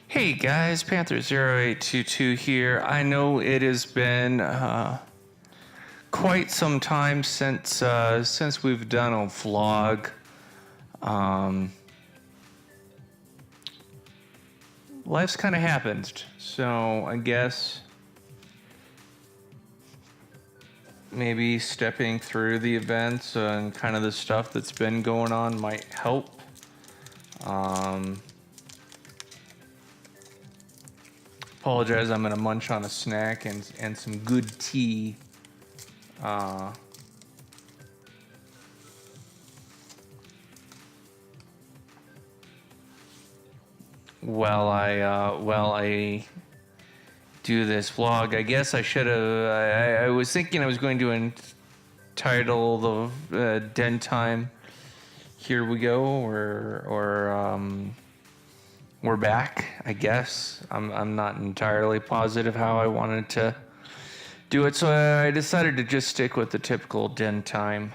Hey guys, Panther0822 here. I know it has been quite some time since we've done a vlog. Life's kind of happened, so I guess maybe stepping through the events and kind of the stuff that's been going on might help. Apologize, I'm gonna munch on a snack and some good tea. While I do this vlog, I guess I should have. I was thinking I was going to entitle the Den Time. Here we go, or we're back. I guess I'm not entirely positive how I wanted to do it, so I decided to just stick with the typical Den Time.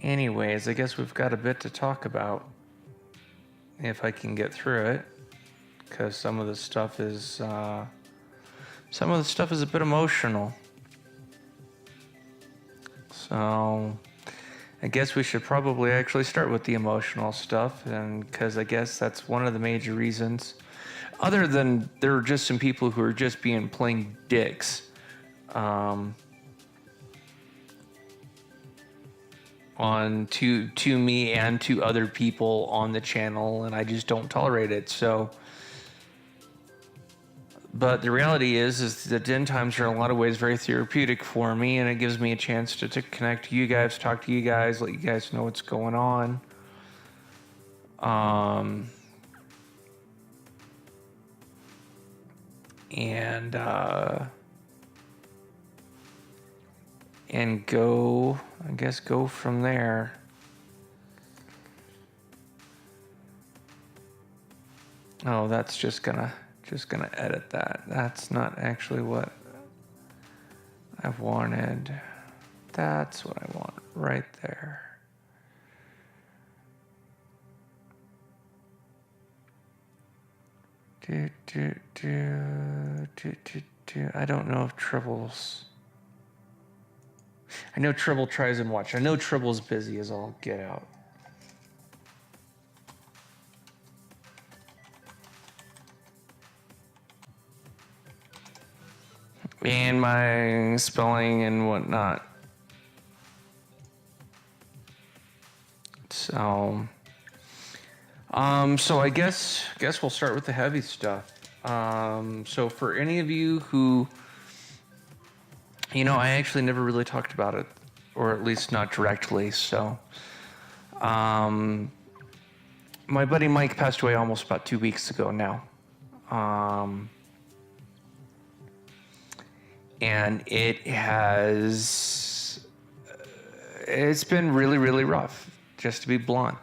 Anyways, I guess we've got a bit to talk about, if I can get through it, because some of the stuff is a bit emotional. So I guess we should probably actually start with the emotional stuff, and because I guess that's one of the major reasons. Other than there are just some people who are just being plain dicks. On to me and to other people on the channel, and I just don't tolerate it. So, but the reality is that Den Times are in a lot of ways very therapeutic for me, and it gives me a chance to connect to you guys, talk to you guys, let you guys know what's going on. And go, I guess, go from there. Oh, that's just gonna edit that. That's not actually what I wanted. That's what I want right there. I don't know if Tribble's... I know Tribble tries and watch. I know Tribble's busy as all get out. And my spelling and whatnot. So I guess we'll start with the heavy stuff. So for any of you who, I actually never really talked about it, or at least not directly. So, my buddy Mike passed away almost about 2 weeks ago now. And it's been really, really rough, just to be blunt.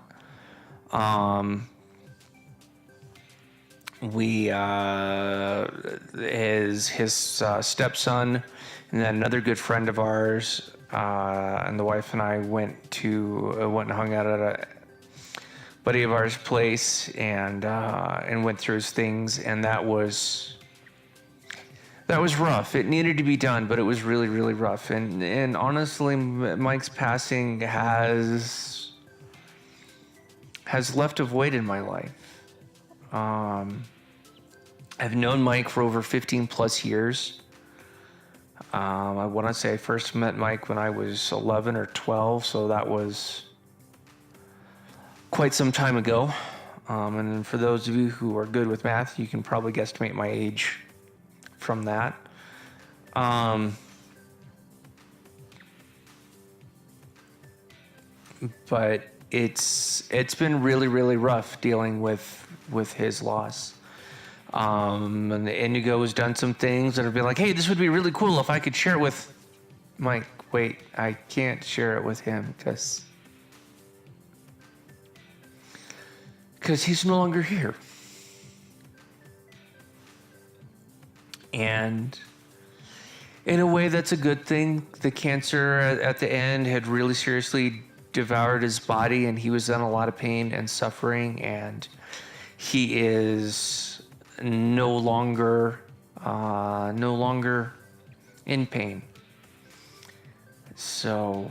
His stepson, and then another good friend of ours, and the wife and I went and hung out at a buddy of ours' place, and went through his things, and that was rough. It needed to be done, but it was really, really rough. And honestly, Mike's passing has left a void in my life. I've known Mike for over 15 plus years. I want to say I first met Mike when I was 11 or 12, so that was quite some time ago. And for those of you who are good with math, you can probably guesstimate my age from that. But it's been really, really rough dealing with his loss. And the Indigo has done some things that have been like, hey, this would be really cool if I could share it with Mike. Wait, I can't share it with him because he's no longer here. And in a way, that's a good thing. The cancer at the end had really seriously devoured his body, and he was in a lot of pain and suffering, and he is no longer in pain. So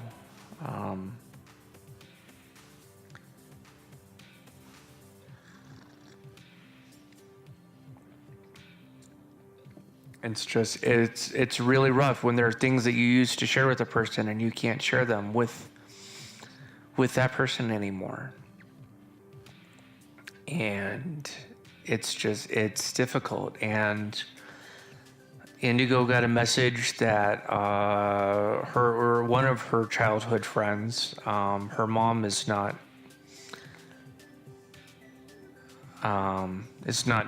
it's really rough when there are things that you used to share with a person and you can't share them with that person anymore. And it's difficult. And Indigo got a message that one of her childhood friends, her mom is not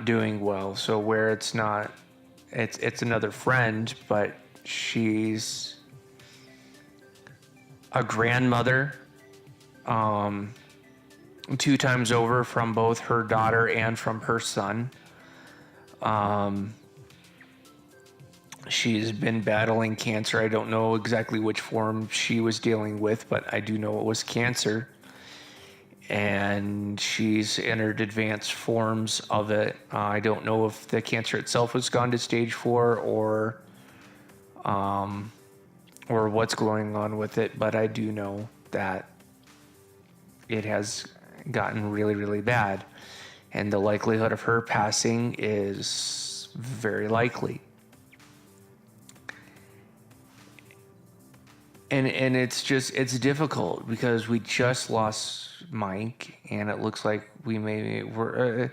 doing well. So where it's another friend, but she's a grandmother, 2 times over from both her daughter and from her son. She's been battling cancer. I don't know exactly which form she was dealing with, but I do know it was cancer. And she's entered advanced forms of it. I don't know if the cancer itself has gone to stage 4 or what's going on with it, but I do know that it has gotten really, really bad, and the likelihood of her passing is very likely. And it's difficult because we just lost Mike, and it looks like we're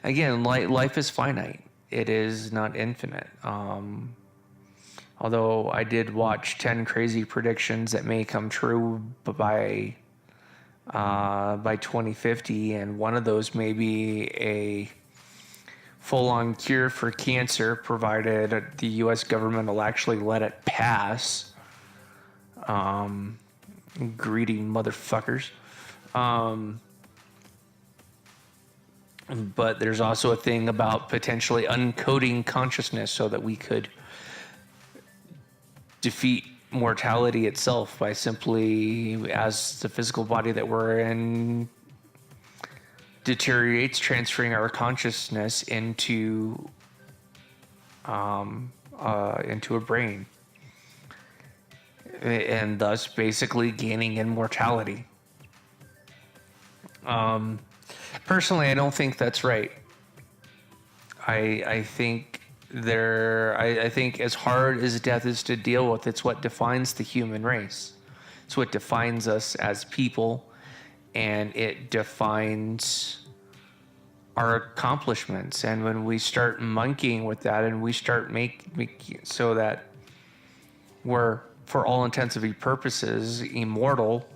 again, life is finite. It is not infinite. Although I did watch 10 crazy predictions that may come true by 2050, and one of those may be a full-on cure for cancer, provided the U.S. government will actually let it pass. Greedy motherfuckers. But there's also a thing about potentially uncoding consciousness so that we could defeat mortality itself by simply, as the physical body that we're in deteriorates, transferring our consciousness into a brain, and thus basically gaining immortality. Personally, I don't think that's right. I think I think as hard as death is to deal with, it's what defines the human race. It's what defines us as people, and it defines our accomplishments. And when we start monkeying with that, and we start making so that we're, for all intents and purposes, immortal,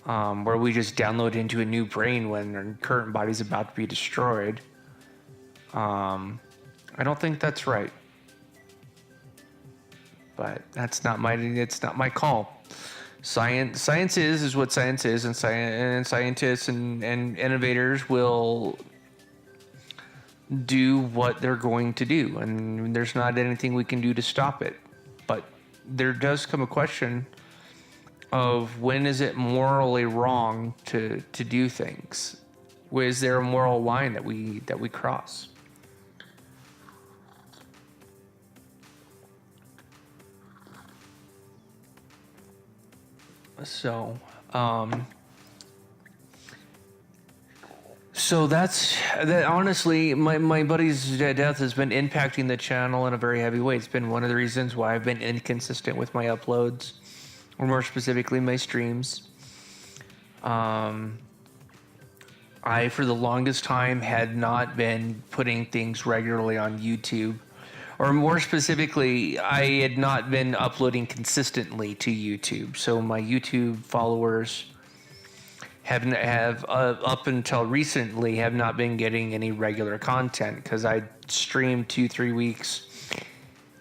where we just download into a new brain when our current body's about to be destroyed, I don't think that's right. But it's not my call. Science is what science is, and scientists and innovators will do what they're going to do, and there's not anything we can do to stop it. But there does come a question of, when is it morally wrong to do things? Is there a moral line that we cross? So that's that. Honestly, my buddy's death has been impacting the channel in a very heavy way. It's been one of the reasons why I've been inconsistent with my uploads, or more specifically, my streams. I, for the longest time, had not been putting things regularly on YouTube. Or more specifically, I had not been uploading consistently to YouTube. So my YouTube followers have up until recently have not been getting any regular content, because I'd stream 2-3 weeks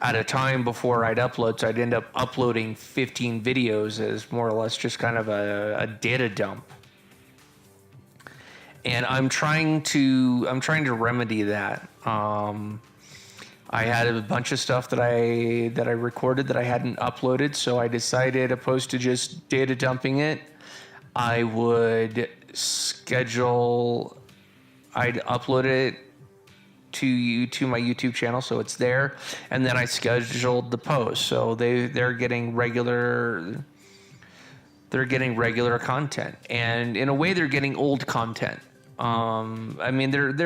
at a time before I'd upload. So I'd end up uploading 15 videos as more or less just kind of a data dump. And I'm trying to remedy that. I had a bunch of stuff that I recorded that I hadn't uploaded, so I decided, opposed to just data dumping it, I would I'd upload it to my YouTube channel, so it's there, and then I scheduled the post, so they're getting regular content, and in a way they're getting old content. I mean, they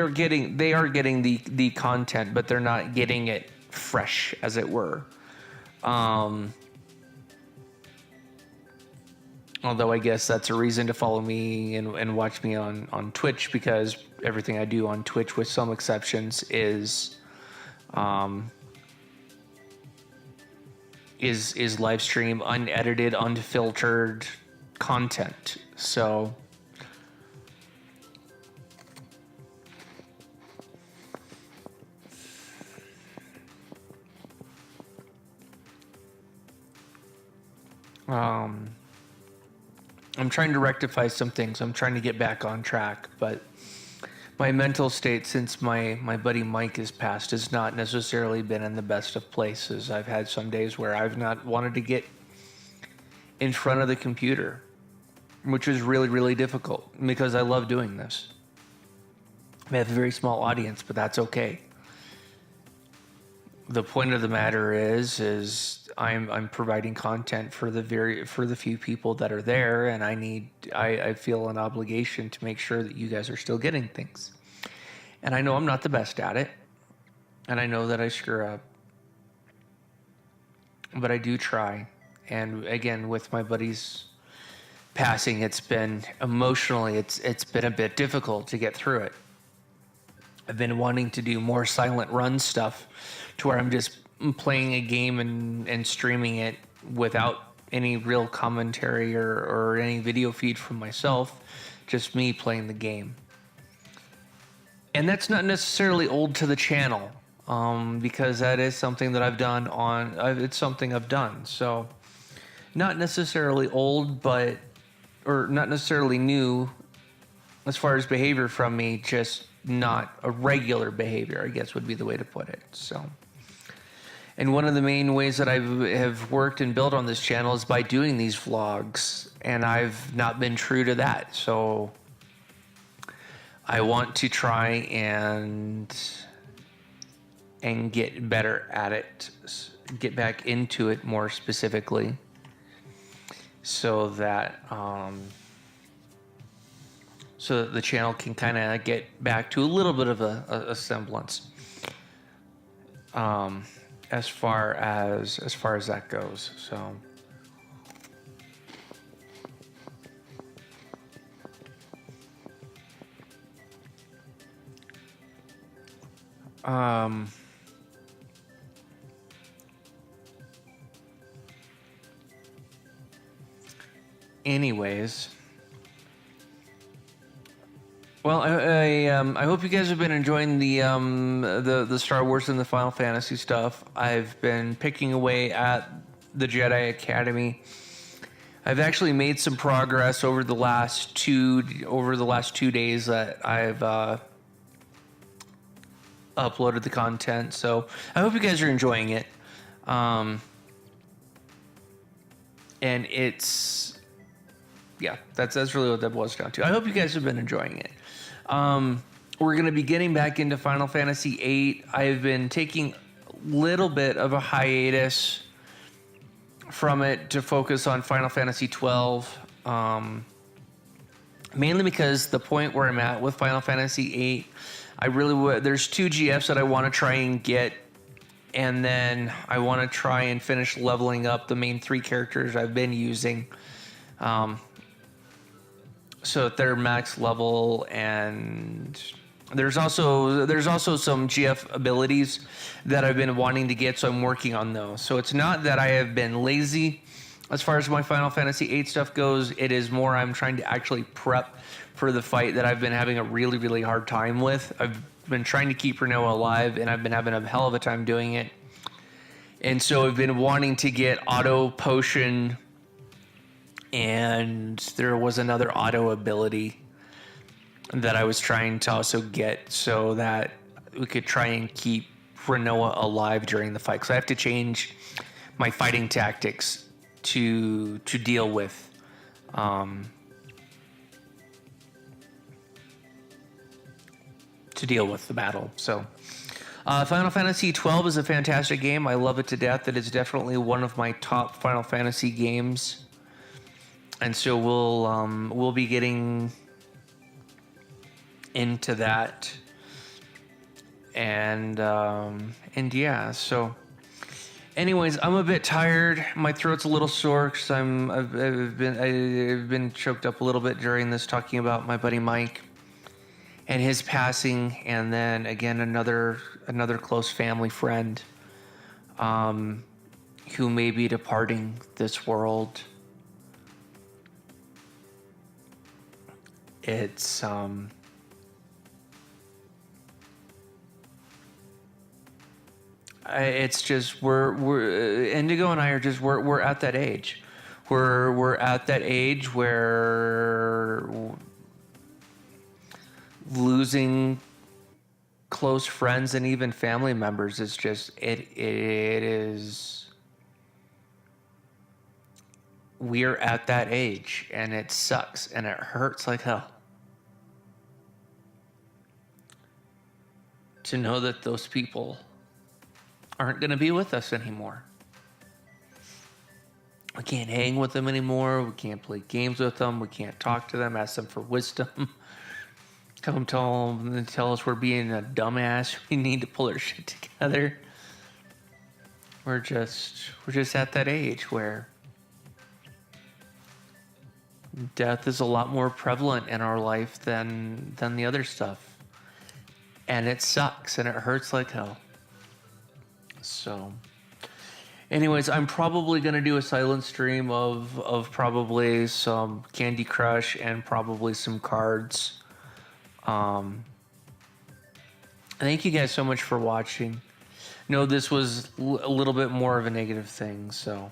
are getting the content, but they're not getting it fresh, as it were. Although I guess that's a reason to follow me and watch me on Twitch, because everything I do on Twitch, with some exceptions, is live stream, unedited, unfiltered content. So I'm trying to rectify some things. I'm trying to get back on track, but my mental state since my buddy Mike has passed has not necessarily been in the best of places. I've had some days where I've not wanted to get in front of the computer, which is really, really difficult because I love doing this. I have a very small audience, but that's okay. The point of the matter is I'm providing content for the few people that are there, and I feel an obligation to make sure that you guys are still getting things. And I know I'm not the best at it, and I know that I screw up, but I do try. And again, with my buddy's passing, it's been emotionally, it's been a bit difficult to get through it. I've been wanting to do more silent run stuff, to where I'm just playing a game and streaming it without any real commentary or any video feed from myself, just me playing the game. And that's not necessarily old to the channel, because that is something that I've done it's something I've done. So not necessarily old, or not necessarily new as far as behavior from me, just not a regular behavior, I guess would be the way to put it. So, and one of the main ways that I have worked and built on this channel is by doing these vlogs, and I've not been true to that. So I want to try and get better at it, get back into it more specifically, so that the channel can kind of get back to a little bit of a semblance, as far as that goes. So anyways, well, I hope you guys have been enjoying the Star Wars and the Final Fantasy stuff. I've been picking away at the Jedi Academy. I've actually made some progress over the last 2 days that I've uploaded the content. So I hope you guys are enjoying it. And it's, yeah, that's really what that boils down to. I hope you guys have been enjoying it. We're going to be getting back into Final Fantasy VIII. I've been taking a little bit of a hiatus from it to focus on Final Fantasy XII. Mainly because the point where I'm at with Final Fantasy VIII, there's 2 GFs that I want to try and get, and then I want to try and finish leveling up the main 3 characters I've been using, so that they're max level. And there's also some GF abilities that I've been wanting to get, so I'm working on those. So it's not that I have been lazy as far as my Final Fantasy VIII stuff goes. It is more I'm trying to actually prep for the fight that I've been having a really, really hard time with. I've been trying to keep Renoa alive, and I've been having a hell of a time doing it. And so I've been wanting to get auto potion, and there was another auto ability that I was trying to also get, so that we could try and keep Renoa alive during the fight, because I have to change my fighting tactics to deal with the battle. So Final Fantasy 12 is a fantastic game. I love it to death. It is definitely one of my top Final Fantasy games, and so we'll be getting into that, and yeah. So, anyways, I'm a bit tired. My throat's a little sore because I've been choked up a little bit during this, talking about my buddy Mike and his passing, and then again another close family friend who may be departing this world. It's just we're Indigo and I are just we're at that age. We're at that age where losing close friends and even family members is just it is. We're at that age, and it sucks, and it hurts like hell to know that those people aren't going to be with us anymore. We can't hang with them anymore. We can't play games with them. We can't talk to them, ask them for wisdom. Come tell us we're being a dumbass. We need to pull our shit together. We're just at that age where death is a lot more prevalent in our life than the other stuff. And it sucks, and it hurts like hell. So, anyways, I'm probably going to do a silent stream of probably some Candy Crush and probably some cards. Thank you guys so much for watching. No, this was a little bit more of a negative thing, so,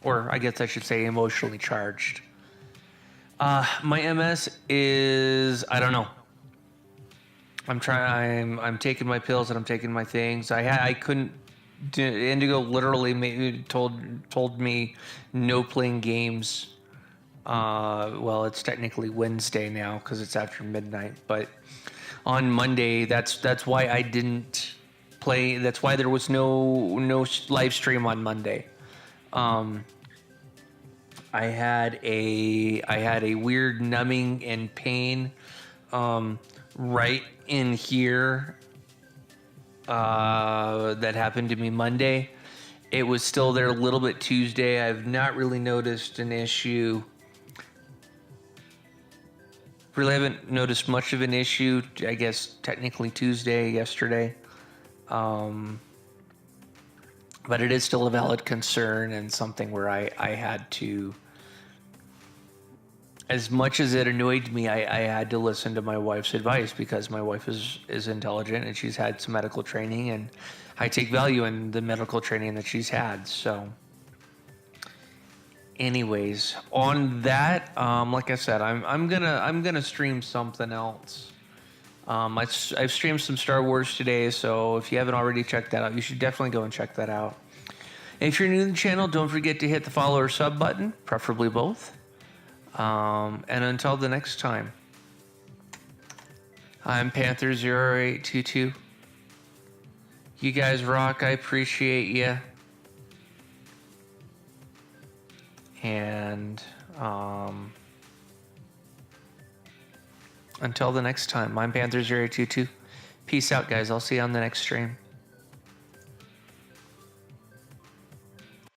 or I guess I should say emotionally charged. My MS is, I don't know. I'm taking my pills and I'm taking my things. I couldn't. Indigo literally told me no playing games. Well, it's technically Wednesday now because it's after midnight. But on Monday, that's why I didn't play. That's why there was no live stream on Monday. I had a weird numbing and pain right in here that happened to me Monday. It was still there a little bit Tuesday. I've not really noticed an issue. Really haven't noticed much of an issue. I guess technically Tuesday, yesterday. But it is still a valid concern and something where I had to, as much as it annoyed me, I had to listen to my wife's advice because my wife is intelligent and she's had some medical training, and I take value in the medical training that she's had. So anyways, on that, like I said, I'm gonna stream something else. I've streamed some Star Wars today, so if you haven't already checked that out, you should definitely go and check that out. And if you're new to the channel, don't forget to hit the follow or sub button, preferably both. And until the next time, I'm Panther0822. You guys rock. I appreciate you. And until the next time, I'm Panther0822. Peace out, guys. I'll see you on the next stream.